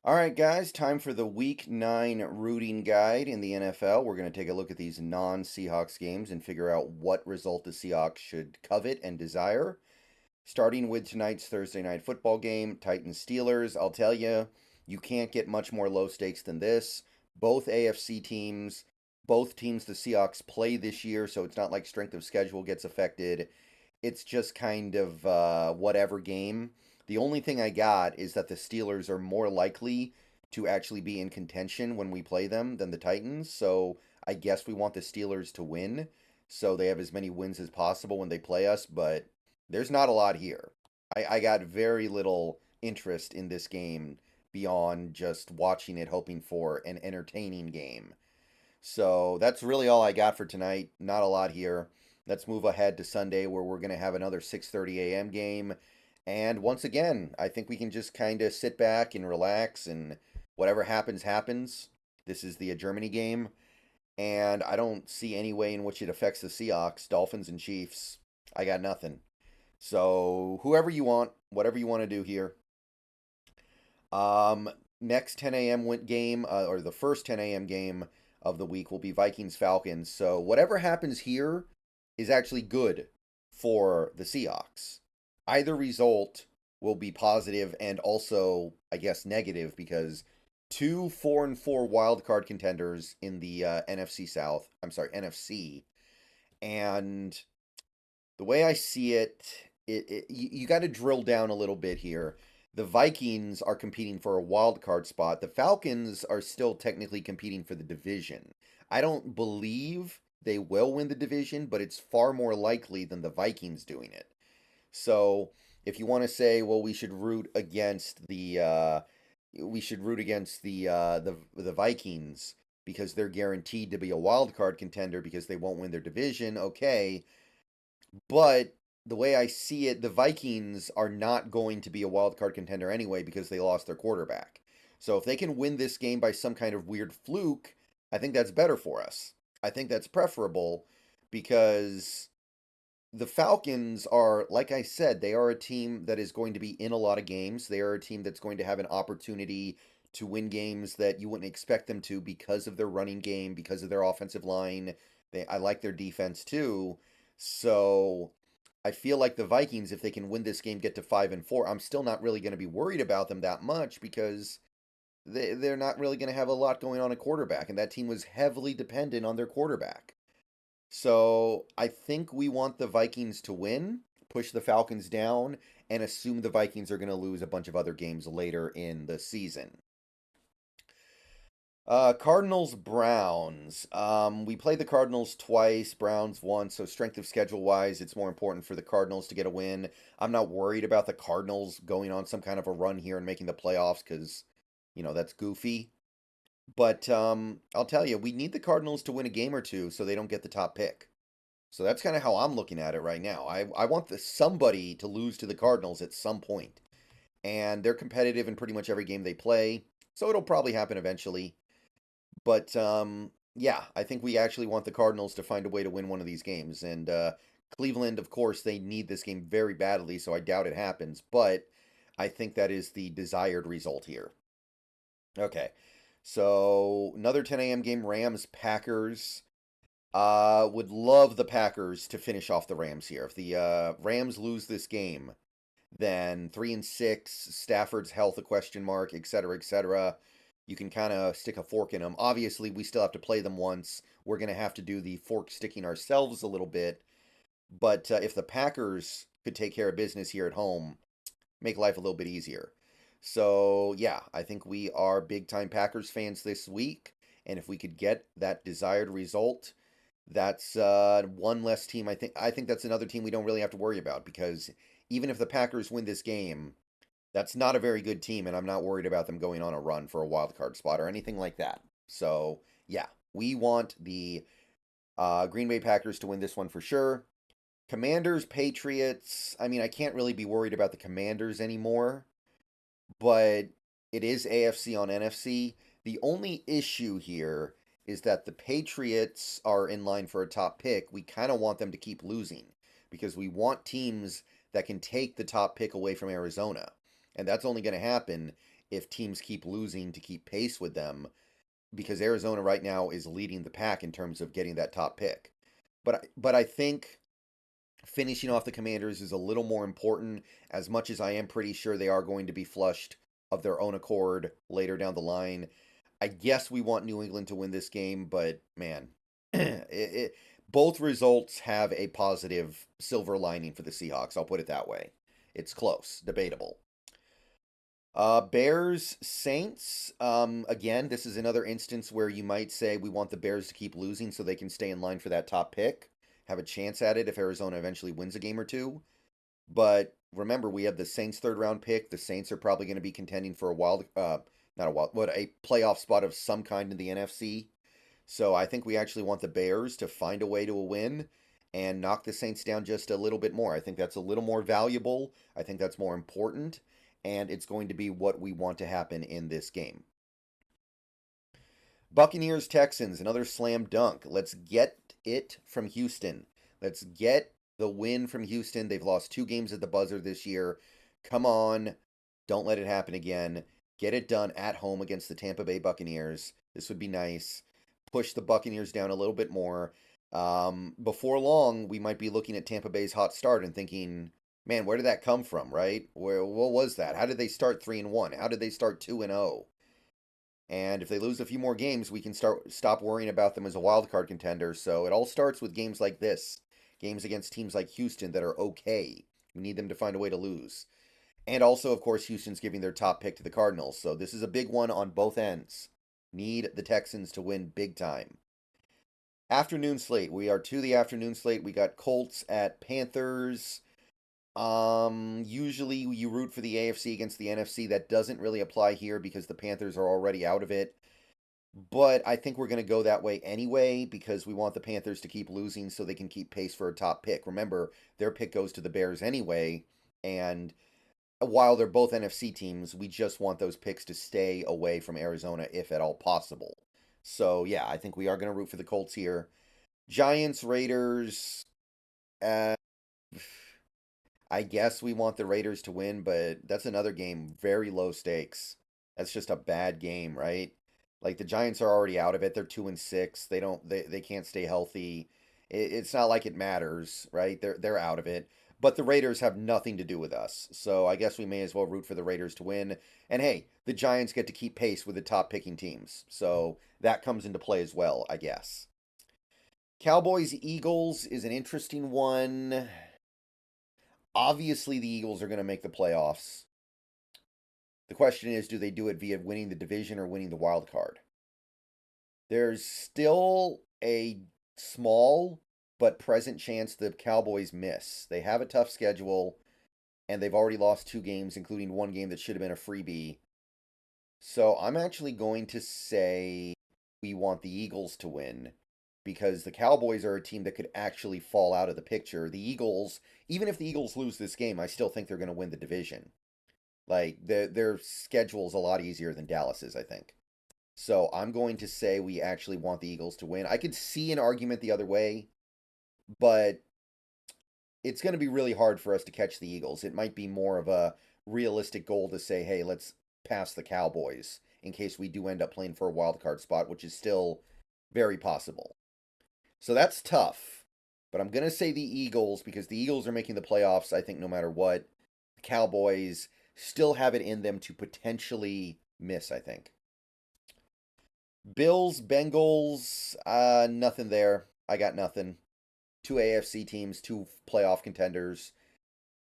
All right, guys, time for the Week 9 rooting guide in the NFL. We're going to take a look at these non-Seahawks games and figure out what result the Seahawks should covet and desire. Starting with tonight's Thursday night football game, Titans-Steelers. I'll tell you, you can't get much more low stakes than this. Both AFC teams, both teams the Seahawks play this year, so it's not like strength of schedule gets affected. It's just kind of whatever game. The only thing I got is that the Steelers are more likely to actually be in contention when we play them than the Titans. So I guess we want the Steelers to win so they have as many wins as possible when they play us, but there's not a lot here. I got very little interest in this game beyond just watching it, hoping for an entertaining game. So that's really all I got for tonight. Not a lot here. Let's move ahead to Sunday where we're going to have another 6:30 a.m. game. And once again, I think we can just kind of sit back and relax and whatever happens happens. This is the Germany game and I don't see any way in which it affects the Seahawks, Dolphins and Chiefs. I got nothing. So, whoever you want, whatever you want to do here. Um, Next 10 a.m. game, or the first 10 a.m. game of the week will be Vikings Falcons. So whatever happens here is actually good for the Seahawks. Either result will be positive and also, I guess, negative because two 4-4 wild card contenders in the NFC South. I'm sorry, NFC. And the way I see it, you got to drill down a little bit here. The Vikings are competing for a wild card spot. The Falcons are still technically competing for the division. I don't believe they will win the division, but it's far more likely than the Vikings doing it. So, if you want to say, well, we should root against the Vikings because they're guaranteed to be a wild card contender because they won't win their division. Okay, but the way I see it, the Vikings are not going to be a wild card contender anyway because they lost their quarterback. So if they can win this game by some kind of weird fluke, I think that's better for us. I think that's preferable because the Falcons are, like I said, they are a team that is going to be in a lot of games. They are a team that's going to have an opportunity to win games that you wouldn't expect them to because of their running game, because of their offensive line. I like their defense too. So I feel like the Vikings, if they can win this game, get to 5-4, I'm still not really going to be worried about them that much because they're not really going to have a lot going on at quarterback, and that team was heavily dependent on their quarterback. So I think we want the Vikings to win, push the Falcons down, and assume the Vikings are going to lose a bunch of other games later in the season. Cardinals Browns. We played the Cardinals twice, Browns once, so strength of schedule wise, it's more important for the Cardinals to get a win. I'm not worried about the Cardinals going on some kind of a run here and making the playoffs because, that's goofy. But I'll tell you, we need the Cardinals to win a game or two so they don't get the top pick. So that's kind of how I'm looking at it right now. I want somebody to lose to the Cardinals at some point. And they're competitive in pretty much every game they play. So it'll probably happen eventually. But yeah, I think we actually want the Cardinals to find a way to win one of these games. And Cleveland, of course, they need this game very badly, so I doubt it happens. But I think that is the desired result here. Okay, so another 10 a.m. game, Rams Packers. Would love the Packers to finish off the Rams here. If the Rams lose this game, then 3-6, Stafford's health a question mark, etc., etc. You can kind of stick a fork in them. Obviously, we still have to play them once. We're going to have to do the fork sticking ourselves a little bit. But if the Packers could take care of business here at home, make life a little bit easier. So, yeah, I think we are big time Packers fans this week. And if we could get that desired result, that's one less team. I think that's another team we don't really have to worry about because even if the Packers win this game, that's not a very good team, and I'm not worried about them going on a run for a wild card spot or anything like that. So, yeah, we want the Green Bay Packers to win this one for sure. Commanders, Patriots. I mean, I can't really be worried about the Commanders anymore, but it is AFC on NFC. The only issue here is that the Patriots are in line for a top pick. We kind of want them to keep losing because we want teams that can take the top pick away from Arizona. And that's only going to happen if teams keep losing to keep pace with them, because Arizona right now is leading the pack in terms of getting that top pick. But I think finishing off the Commanders is a little more important, as much as I am pretty sure they are going to be flushed of their own accord later down the line. I guess we want New England to win this game, but man, both results have a positive silver lining for the Seahawks. I'll put it that way. It's close, debatable. Bears Saints. Again, this is another instance where you might say we want the Bears to keep losing so they can stay in line for that top pick, have a chance at it if Arizona eventually wins a game or two. But remember, we have the Saints third round pick. The Saints are probably going to be contending for a not a wild, what, a playoff spot of some kind in the NFC. So I think we actually want the Bears to find a way to a win and knock the Saints down just a little bit more. I think that's a little more valuable. I think that's more important, and it's going to be what we want to happen in this game. Buccaneers Texans, another slam dunk. Let's get it from Houston. Let's get the win from Houston. They've lost 2 games at the buzzer this year. Come on, don't let it happen again. Get it done at home against the Tampa Bay Buccaneers. This would be nice. Push the Buccaneers down a little bit more. Before long, we might be looking at Tampa Bay's hot start and thinking, man, where did that come from, right? What was that? How did they start 3-1? How did they start 2-0? And if they lose a few more games, we can stop worrying about them as a wild card contender. So it all starts with games like this, games against teams like Houston that are okay. We need them to find a way to lose. And also, of course, Houston's giving their top pick to the Cardinals. So this is a big one on both ends. Need the Texans to win big time. Afternoon slate. We are to the afternoon slate. We got Colts at Panthers. Usually you root for the AFC against the NFC. That doesn't really apply here because the Panthers are already out of it. But I think we're going to go that way anyway because we want the Panthers to keep losing so they can keep pace for a top pick. Remember, their pick goes to the Bears anyway, and while they're both NFC teams, we just want those picks to stay away from Arizona if at all possible. So, yeah, I think we are going to root for the Colts here. Giants, Raiders. Uh, I guess we want the Raiders to win, but that's another game, very low stakes. That's just a bad game, right? Like the Giants are already out of it. They're 2-6. They can't stay healthy. It's not like it matters, right? They're out of it. But the Raiders have nothing to do with us. So I guess we may as well root for the Raiders to win. And hey, the Giants get to keep pace with the top picking teams. So that comes into play as well, I guess. Cowboys Eagles is an interesting one. Obviously, the Eagles are going to make the playoffs. The question is, do they do it via winning the division or winning the wild card? There's still a small but present chance the Cowboys miss. They have a tough schedule, and they've already lost 2 games, including 1 game that should have been a freebie. So I'm actually going to say we want the Eagles to win because the Cowboys are a team that could actually fall out of the picture. The Eagles, even if the Eagles lose this game, I still think they're going to win the division. Like their schedule is a lot easier than Dallas's, I think. So I'm going to say we actually want the Eagles to win. I could see an argument the other way, but it's going to be really hard for us to catch the Eagles. It might be more of a realistic goal to say, hey, let's pass the Cowboys in case we do end up playing for a wild card spot, which is still very possible. So that's tough. But I'm going to say the Eagles because the Eagles are making the playoffs, I think, no matter what. The Cowboys still have it in them to potentially miss, I think. Bills, Bengals, nothing there. I got nothing. 2 AFC teams, 2 playoff contenders.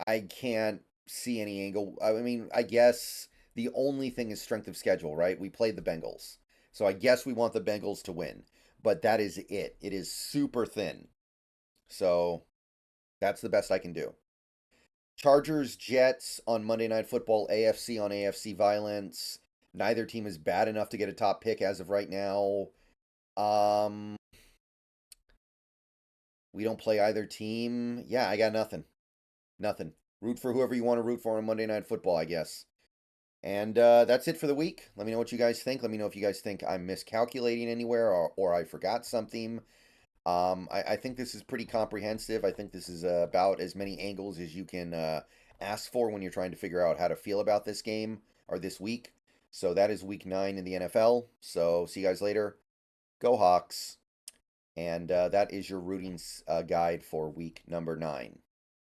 I can't see any angle. I mean, I guess the only thing is strength of schedule, right? We played the Bengals. So I guess we want the Bengals to win. But that is it. It is super thin. So that's the best I can do. Chargers, Jets on Monday Night Football, AFC on AFC violence. Neither team is bad enough to get a top pick as of right now. We don't play either team. Yeah, I got nothing. Nothing. Root for whoever you want to root for on Monday Night Football, I guess. And that's it for the week. Let me know what you guys think. Let me know if you guys think I'm miscalculating anywhere or I forgot something. I think this is pretty comprehensive. I think this is about as many angles as you can ask for when you're trying to figure out how to feel about this game or this week. So that is week 9 in the NFL. So see you guys later. Go Hawks. And that is your rooting guide for week number 9.